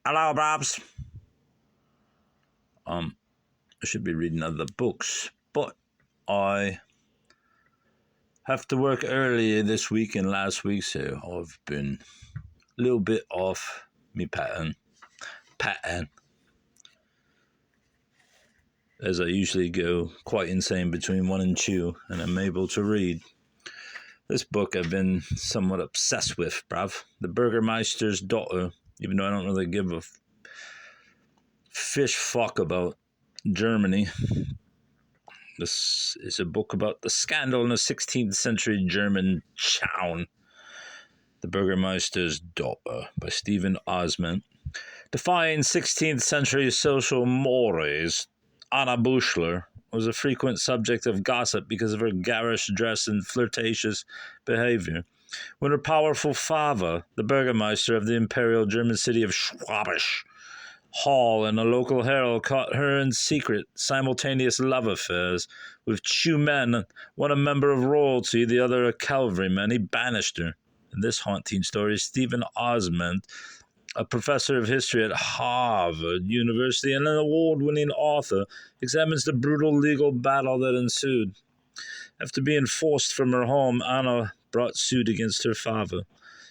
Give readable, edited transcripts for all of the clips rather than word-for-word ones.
Hello, Bobs. I should be reading other books, but I have to work earlier this week and last week, so I've been a little bit off me pattern, as I usually go quite insane between 1 and 2, and I'm able to read. This book I've been somewhat obsessed with, bruv. The Bürgermeister's Daughter, even though I don't really give a fish fuck about Germany. This is a book about the scandal in a 16th century German town. The Bürgermeister's Daughter by Stephen Ozment. Defying 16th century social mores, Anna Buschler was a frequent subject of gossip because of her garish dress and flirtatious behavior. When her powerful father, the Bürgermeister of the imperial German city of Schwabisch Hall, and a local herald caught her in secret, simultaneous love affairs with two men, one a member of royalty, the other a cavalryman, he banished her. In this haunting story, Stephen Ozment, a professor of history at Harvard University and an award-winning author, examines the brutal legal battle that ensued. After being forced from her home, Anna brought suit against her father,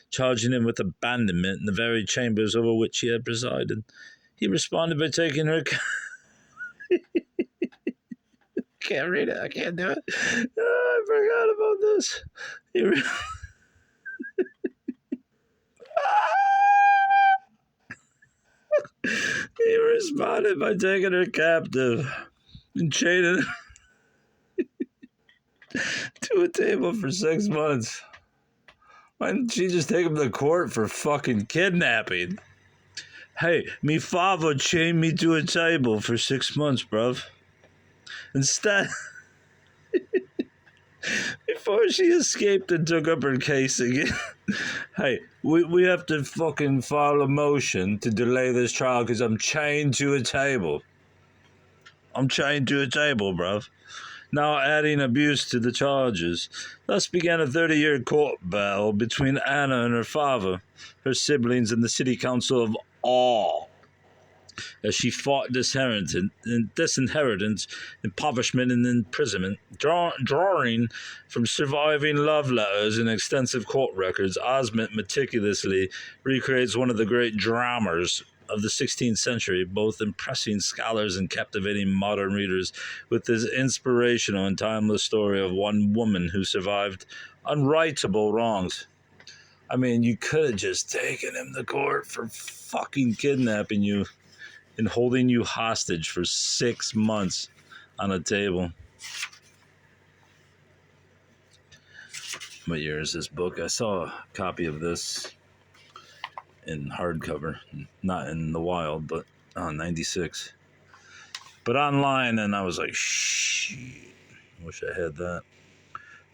charging him with abandonment in the very chambers over which he had presided. He responded by taking her... Can't read it. I can't do it. Oh, I forgot about this. He responded by taking her captive and chaining her to a table for 6 months. Why didn't she just take him to court for fucking kidnapping? Hey, me father chained me to a table for 6 months, bruv. Instead, before she escaped and took up her case again. Hey, we have to fucking file a motion to delay this trial because I'm chained to a table. I'm chained to a table, bruv. Now adding abuse to the charges. Thus began a 30-year court battle between Anna and her father, her siblings, and the city council of all, as she fought disinheritance, impoverishment, and imprisonment, drawing from surviving love letters and extensive court records. Ozment meticulously recreates one of the great dramas of the 16th century, both impressing scholars and captivating modern readers with this inspirational and timeless story of one woman who survived unrightable wrongs. I mean, you could have just taken him to court for fucking kidnapping you and holding you hostage for 6 months on a table. What year is this book? I saw a copy of this in hardcover, not in the wild, but 96. But online, and I was like, shit, wish I had that.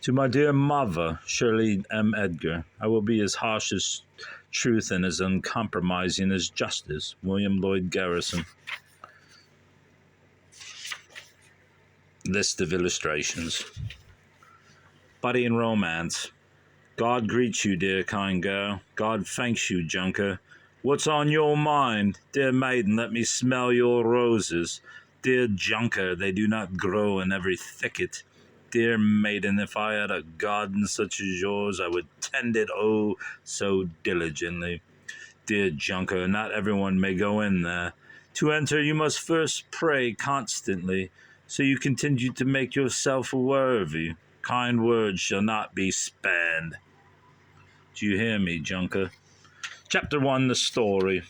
To my dear mother, Shirley M. Edgar, I will be as harsh as truth and as uncompromising as justice. William Lloyd Garrison. List of illustrations. Buddy and romance. God greets you, dear kind girl. God thanks you, junker. What's on your mind? Dear maiden, let me smell your roses. Dear junker, they do not grow in every thicket. Dear maiden, if I had a garden such as yours, I would tend it oh so diligently. Dear junker, not everyone may go in there. To enter, you must first pray constantly, so you continue to make yourself worthy. Kind words shall not be spanned. Do you hear me, junker? Chapter 1, the story.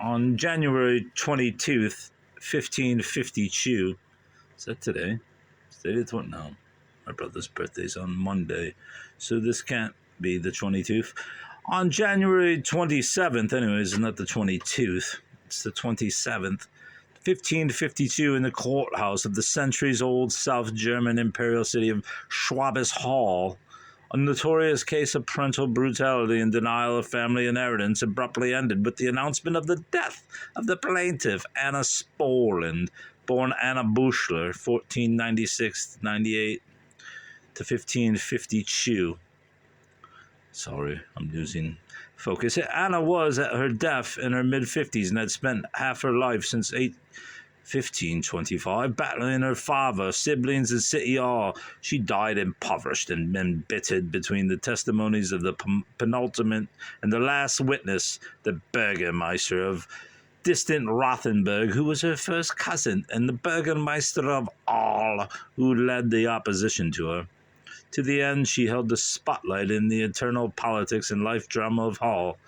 On January 22nd, 1552, is that today? No, my brother's birthday's on Monday, so this can't be the 22nd. On January 27th, anyways, not the 22nd, it's the 27th, 1552, in the courthouse of the centuries-old South German imperial city of Schwabisch Hall, a notorious case of parental brutality and denial of family inheritance abruptly ended with the announcement of the death of the plaintiff, Anna Spoland, born Anna Buschler, 1496-98 to 1552. Sorry, I'm losing focus. Anna was at her death in her mid-50s and had spent half her life since 1525 battling her father, siblings, and city hall. She died impoverished and embittered between the testimonies of the penultimate and the last witness, the Bürgermeister of distant Rothenburg, who was her first cousin, and the Bürgermeister of all, who led the opposition to her. To the end, she held the spotlight in the eternal politics and life drama of Hall.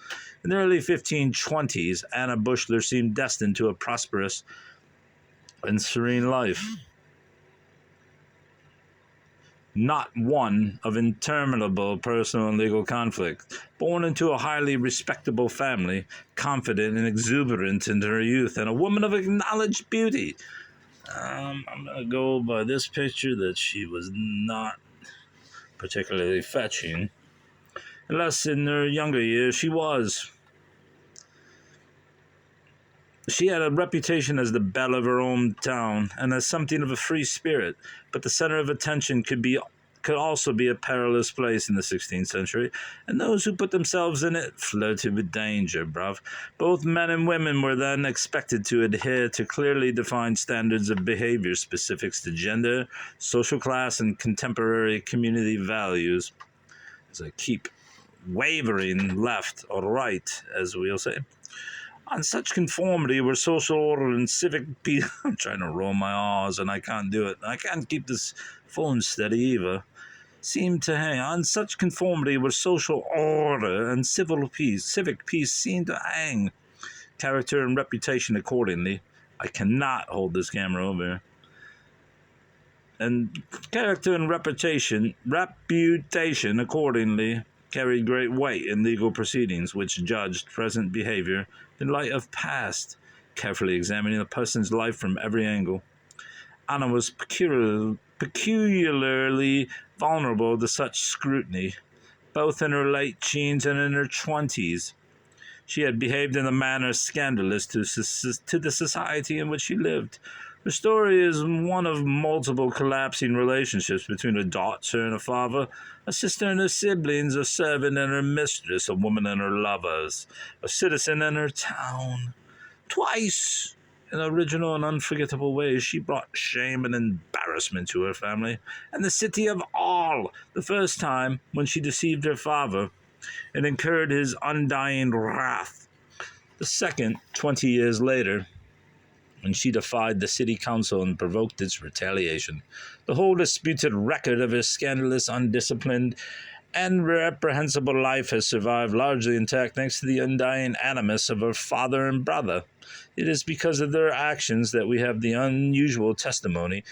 In the early 1520s, Anna Buschler seemed destined to a prosperous and serene life, not one of interminable personal and legal conflict. Born into a highly respectable family, confident and exuberant in her youth, and a woman of acknowledged beauty. I'm going to go by this picture that she was not particularly fetching, unless in her younger years she was. She had a reputation as the belle of her own town and as something of a free spirit, but the center of attention could also be a perilous place in the 16th century, and those who put themselves in it flirted with danger, bruv. Both men and women were then expected to adhere to clearly defined standards of behavior specifics to gender, social class, and contemporary community values. As I keep wavering left or right, as we'll say. On such conformity were social order and civic peace. I'm trying to roll my R's and I can't do it. I can't keep this phone steady either. Seemed to hang. On such conformity were social order and civic peace seemed to hang. Character and reputation accordingly. I cannot hold this camera over here. And character and reputation accordingly carried great weight in legal proceedings, which judged present behavior in light of past, carefully examining a person's life from every angle. Anna was peculiarly vulnerable to such scrutiny, both in her late teens and in her 20s. She had behaved in a manner scandalous to the society in which she lived. Her story is one of multiple collapsing relationships between a daughter and a father, a sister and her siblings, a servant and her mistress, a woman and her lovers, a citizen and her town. Twice, in original and unforgettable ways, she brought shame and embarrassment to her family and the city of all. The first time, when she deceived her father and incurred his undying wrath. The second, 20 years later, when she defied the city council and provoked its retaliation. The whole disputed record of her scandalous, undisciplined, and reprehensible life has survived largely intact thanks to the undying animus of her father and brother. It is because of their actions that we have the unusual testimony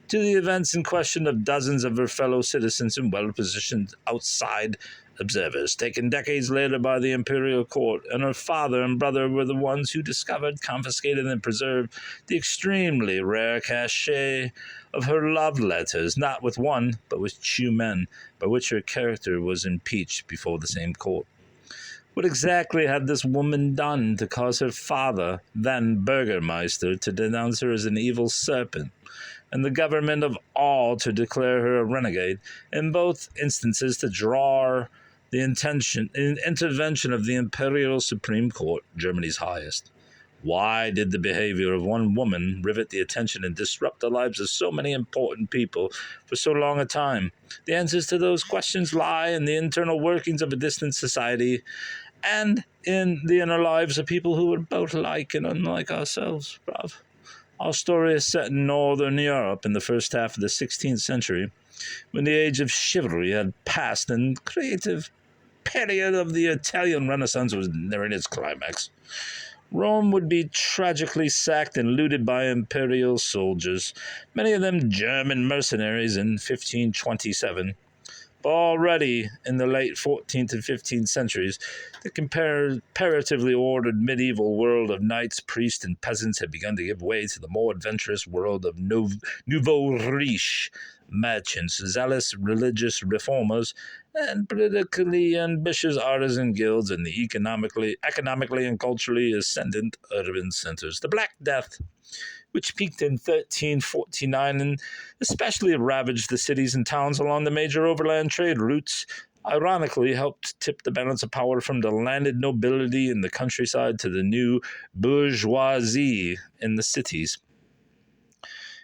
to the events in question of dozens of her fellow citizens and well-positioned outside observers, taken decades later by the imperial court, and her father and brother were the ones who discovered, confiscated, and preserved the extremely rare cachet of her love letters, not with one, but with two men, by which her character was impeached before the same court. What exactly had this woman done to cause her father, then Bürgermeister, to denounce her as an evil serpent, and the government of all to declare her a renegade, in both instances to draw the intervention of the Imperial Supreme Court, Germany's highest? Why did the behavior of one woman rivet the attention and disrupt the lives of so many important people for so long a time? The answers to those questions lie in the internal workings of a distant society and in the inner lives of people who were both like and unlike ourselves, bruv. Our story is set in Northern Europe in the first half of the 16th century, when the age of chivalry had passed and the creative period of the Italian Renaissance was nearing its climax. Rome would be tragically sacked and looted by imperial soldiers, many of them German mercenaries, in 1527. But already in the late 14th and 15th centuries, the comparatively ordered medieval world of knights, priests, and peasants had begun to give way to the more adventurous world of nouveau riche, merchants, zealous religious reformers, and politically ambitious artisan guilds, and the economically and culturally ascendant urban centers. The Black Death, which peaked in 1349 and especially ravaged the cities and towns along the major overland trade routes, ironically helped tip the balance of power from the landed nobility in the countryside to the new bourgeoisie in the cities.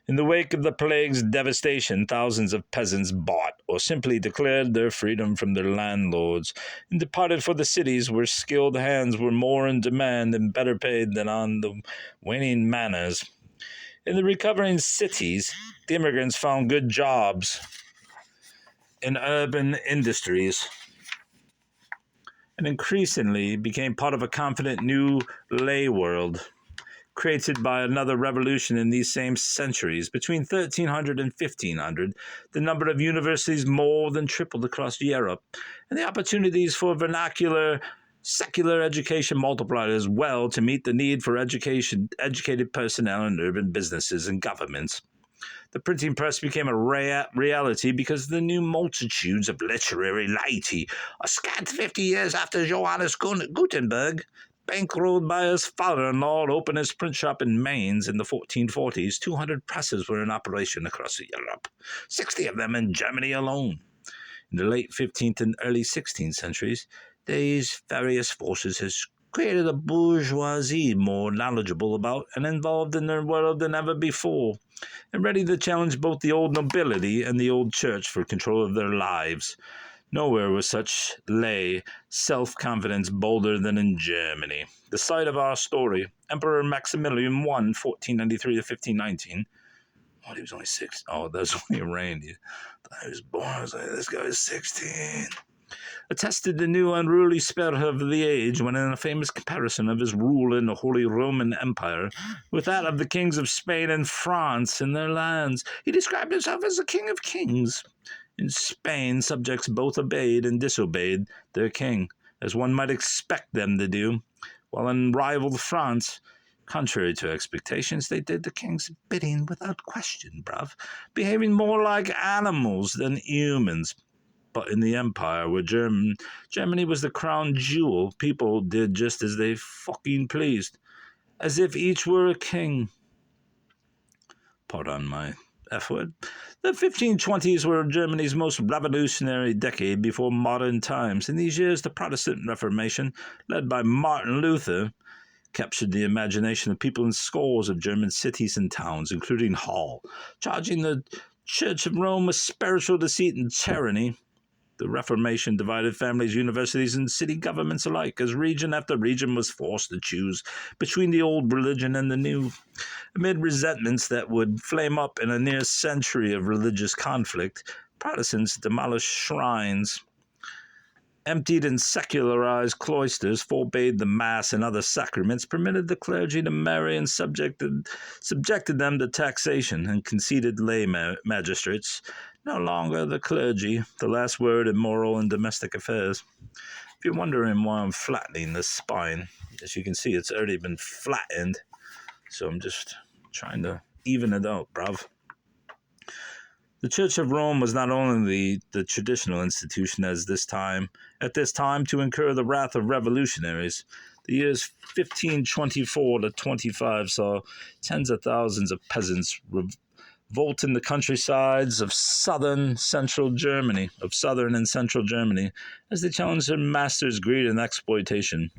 In the wake of the plague's devastation, thousands of peasants bought or simply declared their freedom from their landlords and departed for the cities where skilled hands were more in demand and better paid than on the waning manors. In the recovering cities, the immigrants found good jobs in urban industries and increasingly became part of a confident new lay world created by another revolution in these same centuries. Between 1300 and 1500, the number of universities more than tripled across Europe, and the opportunities for vernacular secular education multiplied as well to meet the need for educated personnel in urban businesses and governments. The printing press became a reality because of the new multitudes of literary laity. A scant 50 years after Johannes Gutenberg, bankrolled by his father-in-law, opened his print shop in Mainz in the 1440s, 200 presses were in operation across Europe, 60 of them in Germany alone. In the late 15th and early 16th centuries, these various forces has created a bourgeoisie more knowledgeable about and involved in their world than ever before, and ready to challenge both the old nobility and the old church for control of their lives. Nowhere was such lay self-confidence bolder than in Germany. The site of our story, Emperor Maximilian I, 1493 to 1519. Oh, he was only 6. Oh, that's when he reigned. He was born. I was like, this guy is 16. Attested the new unruly spirit of the age when in a famous comparison of his rule in the Holy Roman Empire with that of the kings of Spain and France in their lands. He described himself as the king of kings. In Spain, subjects both obeyed and disobeyed their king, as one might expect them to do, while in rival France, contrary to expectations, they did the king's bidding without question, bruv, behaving more like animals than humans. But in the empire, where Germany was the crown jewel, people did just as they fucking pleased, as if each were a king. Pardon my F word. The 1520s were Germany's most revolutionary decade before modern times. In these years, the Protestant Reformation, led by Martin Luther, captured the imagination of people in scores of German cities and towns, including Halle, charging the Church of Rome with spiritual deceit and tyranny. The Reformation divided families, universities, and city governments alike, as region after region was forced to choose between the old religion and the new. Amid resentments that would flame up in a near century of religious conflict, Protestants demolished shrines, emptied and secularized cloisters, forbade the Mass and other sacraments, permitted the clergy to marry and subjected them to taxation, and conceded lay magistrates, no longer the clergy, the last word in moral and domestic affairs. If you're wondering why I'm flattening this spine, as you can see, it's already been flattened, so I'm just trying to even it out, bruv. The Church of Rome was not only the traditional institution at this time to incur the wrath of revolutionaries. The years 1524 to 25 saw tens of thousands of peasants revolt in the countrysides of southern and central Germany, as they challenged their masters' greed and exploitation.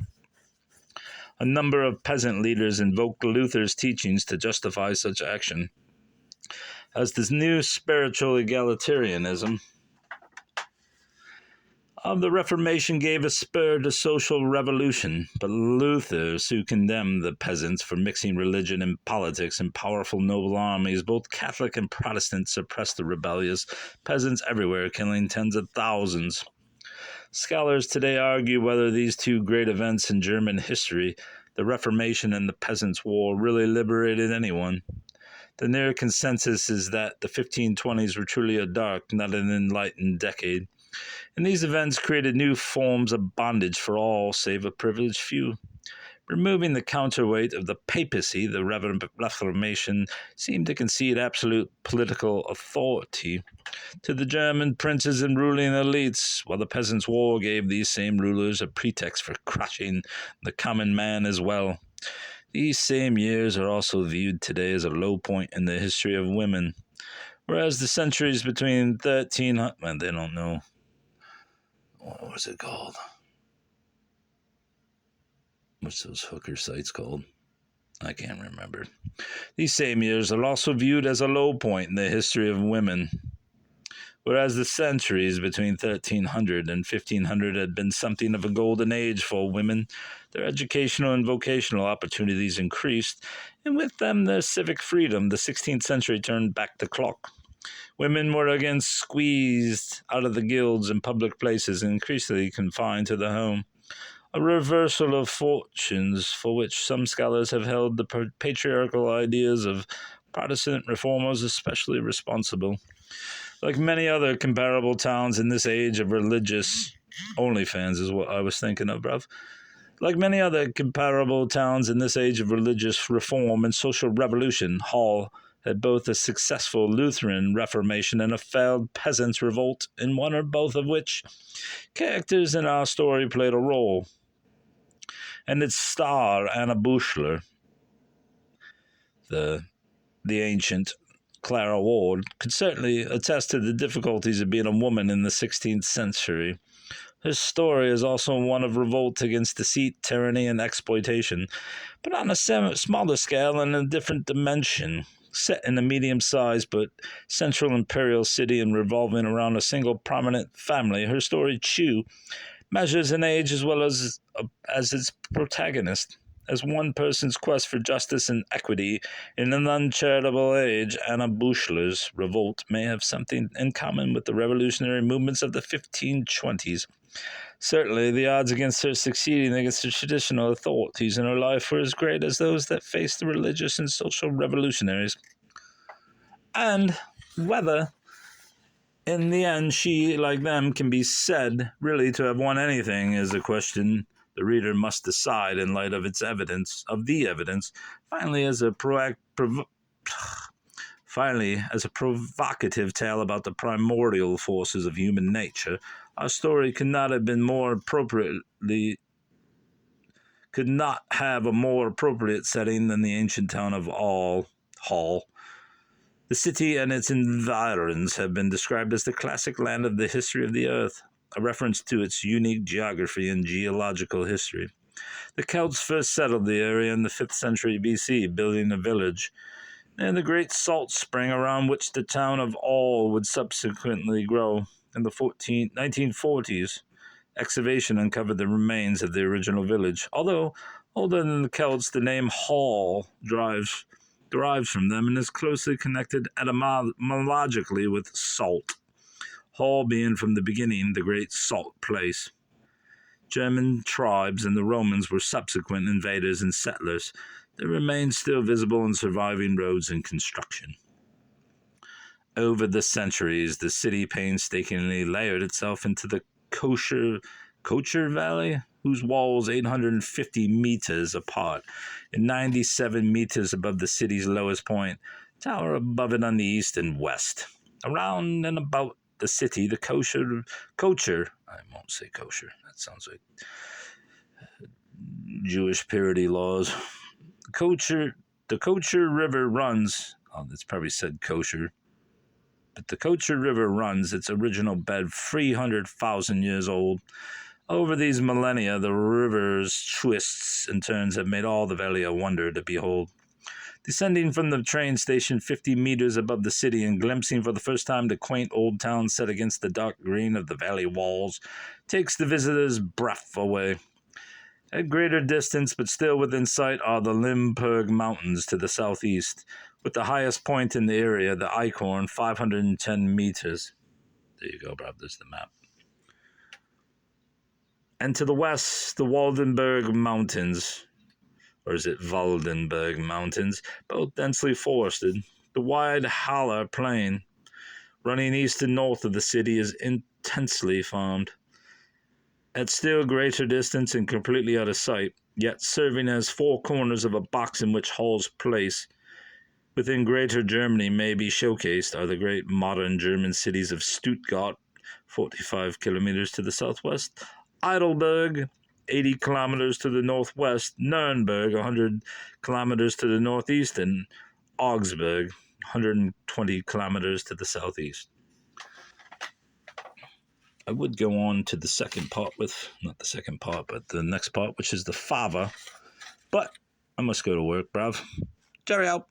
A number of peasant leaders invoked Luther's teachings to justify such action. As this new spiritual egalitarianism of the Reformation gave a spur to social revolution, but Luther, who condemned the peasants for mixing religion and politics in powerful noble armies, both Catholic and Protestant, suppressed the rebellious peasants everywhere, killing tens of thousands. Scholars today argue whether these two great events in German history, the Reformation and the Peasants' War, really liberated anyone. The near consensus is that the 1520s were truly a dark, not an enlightened decade, and these events created new forms of bondage for all save a privileged few. Removing the counterweight of the papacy, the Reformation seemed to concede absolute political authority to the German princes and ruling elites, while the Peasants' War gave these same rulers a pretext for crushing the common man as well. These same years are also viewed today as a low point in the history of women, whereas the centuries between 1300, they don't know What's it called? What's those hooker sites called? I can't remember. These same years are also viewed as a low point in the history of women. Whereas the centuries between 1300 and 1500 had been something of a golden age for women, their educational and vocational opportunities increased, and with them their civic freedom. The 16th century turned back the clock. Women were again squeezed out of the guilds and public places and increasingly confined to the home. A reversal of fortunes for which some scholars have held the patriarchal ideas of Protestant reformers especially responsible. Like many other comparable towns in this age of religious OnlyFans is what I was thinking of, bruv. Like many other comparable towns in this age of religious reform and social revolution, Hall had both a successful Lutheran Reformation and a failed peasants' revolt, in one or both of which characters in our story played a role. And its star, Anna Buchler, the ancient Clara Ward, could certainly attest to the difficulties of being a woman in the 16th century. Her story is also one of revolt against deceit, tyranny, and exploitation, but on a smaller scale and a different dimension. Set in a medium-sized but central imperial city and revolving around a single prominent family, her story, Chu, measures in age as well as its protagonist. As one person's quest for justice and equity in an uncharitable age, Anna Buchler's revolt may have something in common with the revolutionary movements of the 1520s. Certainly, the odds against her succeeding against the traditional authorities in her life were as great as those that faced the religious and social revolutionaries. And whether, in the end, she, like them, can be said really to have won anything is a question the reader must decide in light of its evidence, Finally, as a provocative tale about the primordial forces of human nature, our story could not have a more appropriate setting than the ancient town of Hall. The city and its environs have been described as the classic land of the history of the earth, a reference to its unique geography and geological history. The Celts first settled the area in the 5th century BC, building a village near the great salt spring around which the town of All would subsequently grow. In the 1940s, excavation uncovered the remains of the original village. Although older than the Celts, the name Hall derives from them and is closely connected etymologically with salt. Hall being from the beginning the great salt place. German tribes and the Romans were subsequent invaders and settlers. There remain still visible and surviving roads and construction. Over the centuries, the city painstakingly layered itself into the Gauche Valley, whose walls 850 meters apart and 97 meters above the city's lowest point tower above it on the east and west. Around and about the city, the kosher, I won't say kosher, that sounds like Jewish purity laws. The Kosher River runs, that's probably said kosher, but the Kosher River runs its original bed 300,000 years old. Over these millennia, the river's twists and turns have made all the valley a wonder to behold. Descending from the train station 50 meters above the city and glimpsing for the first time the quaint old town set against the dark green of the valley walls takes the visitor's breath away. At greater distance, but still within sight, are the Limburg Mountains to the southeast, with the highest point in the area, the Eichhorn, 510 meters. There you go, Bob, there's the map. And to the west, the Waldenberg Mountains, or is it Waldenberg Mountains, both densely forested. The wide Haller Plain, running east and north of the city, is intensely farmed. At still greater distance and completely out of sight, yet serving as four corners of a box in which Hall's place within Greater Germany may be showcased, are the great modern German cities of Stuttgart, 45 kilometers to the southwest, Heidelberg, 80 kilometers to the northwest, Nuremberg, 100 kilometers to the northeast, and Augsburg, 120 kilometers to the southeast. I would go on to the second part with, not the second part, but the next part, which is the father. But I must go to work, bruv. Jerry out.